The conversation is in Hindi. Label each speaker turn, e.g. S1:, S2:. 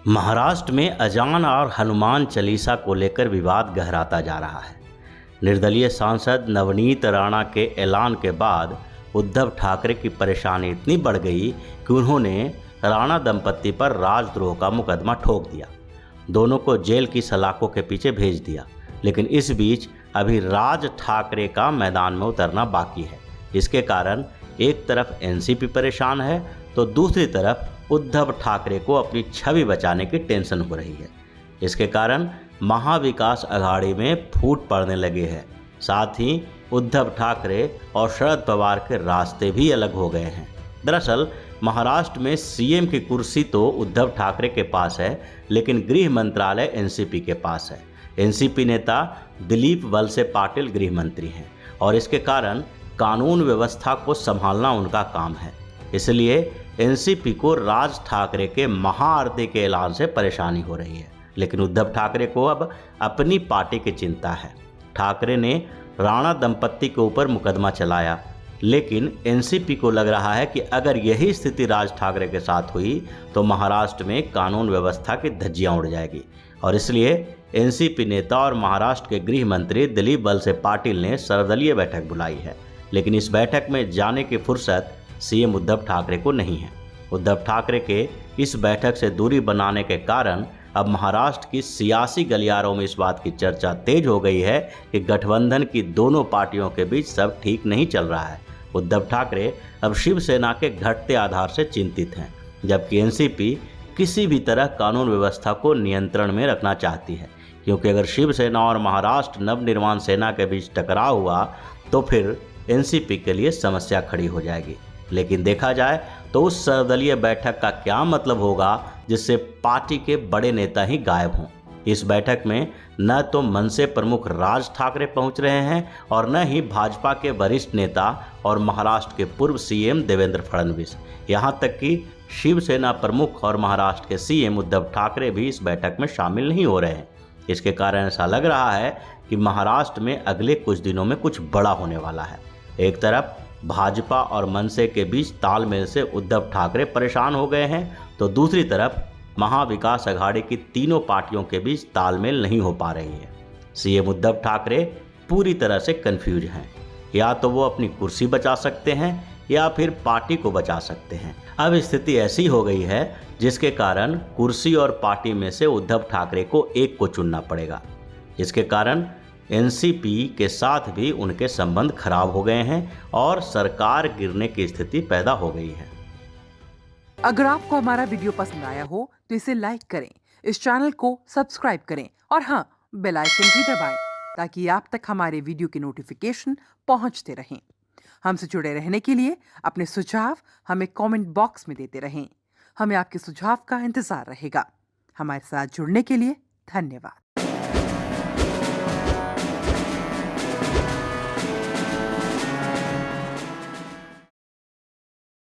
S1: महाराष्ट्र में अजान और हनुमान चालीसा को लेकर विवाद गहराता जा रहा है। निर्दलीय सांसद नवनीत राणा के ऐलान के बाद उद्धव ठाकरे की परेशानी इतनी बढ़ गई कि उन्होंने राणा दंपत्ति पर राजद्रोह का मुकदमा ठोक दिया, दोनों को जेल की सलाखों के पीछे भेज दिया। लेकिन इस बीच अभी राज ठाकरे का मैदान में उतरना बाकी है। इसके कारण एक तरफ एनसीपी परेशान है तो दूसरी तरफ उद्धव ठाकरे को अपनी छवि बचाने की टेंशन हो रही है। इसके कारण महाविकास अघाड़ी में फूट पड़ने लगे हैं। साथ ही उद्धव ठाकरे और शरद पवार के रास्ते भी अलग हो गए हैं। दरअसल महाराष्ट्र में सीएम की कुर्सी तो उद्धव ठाकरे के पास है, लेकिन गृह मंत्रालय एनसीपी के पास है। एनसीपी नेता दिलीप वलसे पाटिल गृह मंत्री हैं और इसके कारण कानून व्यवस्था को संभालना उनका काम है। इसलिए एनसीपी को राज ठाकरे के महाआरती के ऐलान से परेशानी हो रही है, लेकिन उद्धव ठाकरे को अब अपनी पार्टी की चिंता है। ठाकरे ने राणा दंपत्ति के ऊपर मुकदमा चलाया, लेकिन एनसीपी को लग रहा है कि अगर यही स्थिति राज ठाकरे के साथ हुई तो महाराष्ट्र में कानून व्यवस्था की धज्जियां उड़ जाएगी। और इसलिए एनसीपी नेता और महाराष्ट्र के गृह मंत्री दिलीप वलसे पाटिल ने सर्वदलीय बैठक बुलाई है, लेकिन इस बैठक में जाने की फुर्सत सीएम उद्धव ठाकरे को नहीं है। उद्धव ठाकरे के इस बैठक से दूरी बनाने के कारण अब महाराष्ट्र की सियासी गलियारों में इस बात की चर्चा तेज हो गई है कि गठबंधन की दोनों पार्टियों के बीच सब ठीक नहीं चल रहा है। उद्धव ठाकरे अब शिवसेना के घटते आधार से चिंतित हैं, जबकि एनसीपी किसी भी तरह कानून व्यवस्था को नियंत्रण में रखना चाहती है, क्योंकि अगर शिवसेना और महाराष्ट्र नवनिर्माण सेना के बीच टकराव हुआ तो फिर एनसीपी के लिए समस्या खड़ी हो जाएगी। लेकिन देखा जाए तो उस सर्वदलीय बैठक का क्या मतलब होगा जिससे पार्टी के बड़े नेता ही गायब हों। इस बैठक में न तो मनसे प्रमुख राज ठाकरे पहुंच रहे हैं और न ही भाजपा के वरिष्ठ नेता और महाराष्ट्र के पूर्व सीएम देवेंद्र फडणवीस। यहां तक कि शिवसेना प्रमुख और महाराष्ट्र के सीएम उद्धव ठाकरे भी इस बैठक में शामिल नहीं हो रहे हैं। इसके कारण ऐसा लग रहा है कि महाराष्ट्र में अगले कुछ दिनों में कुछ बड़ा होने वाला है। एक तरफ भाजपा और मनसे के बीच तालमेल से उद्धव ठाकरे परेशान हो गए हैं, तो दूसरी तरफ महाविकास अघाड़ी की तीनों पार्टियों के बीच तालमेल नहीं हो पा रही है। सीएम उद्धव ठाकरे पूरी तरह से कंफ्यूज हैं। या तो वो अपनी कुर्सी बचा सकते हैं या फिर पार्टी को बचा सकते हैं। अब स्थिति ऐसी हो गई है जिसके कारण कुर्सी और पार्टी में से उद्धव ठाकरे को एक को चुनना पड़ेगा। इसके कारण एनसीपी के साथ भी उनके संबंध खराब हो गए हैं और सरकार गिरने की स्थिति पैदा हो गई है।
S2: अगर आपको हमारा वीडियो पसंद आया हो तो इसे लाइक करें, इस चैनल को सब्सक्राइब करें और हाँ, बेल आइकन भी दबाएं ताकि आप तक हमारे वीडियो की नोटिफिकेशन पहुंचते रहें। हमसे जुड़े रहने के लिए अपने सुझाव हमें कमेंट बॉक्स में देते रहें। हमें आपके सुझाव का इंतजार रहेगा। हमारे साथ जुड़ने के लिए धन्यवाद।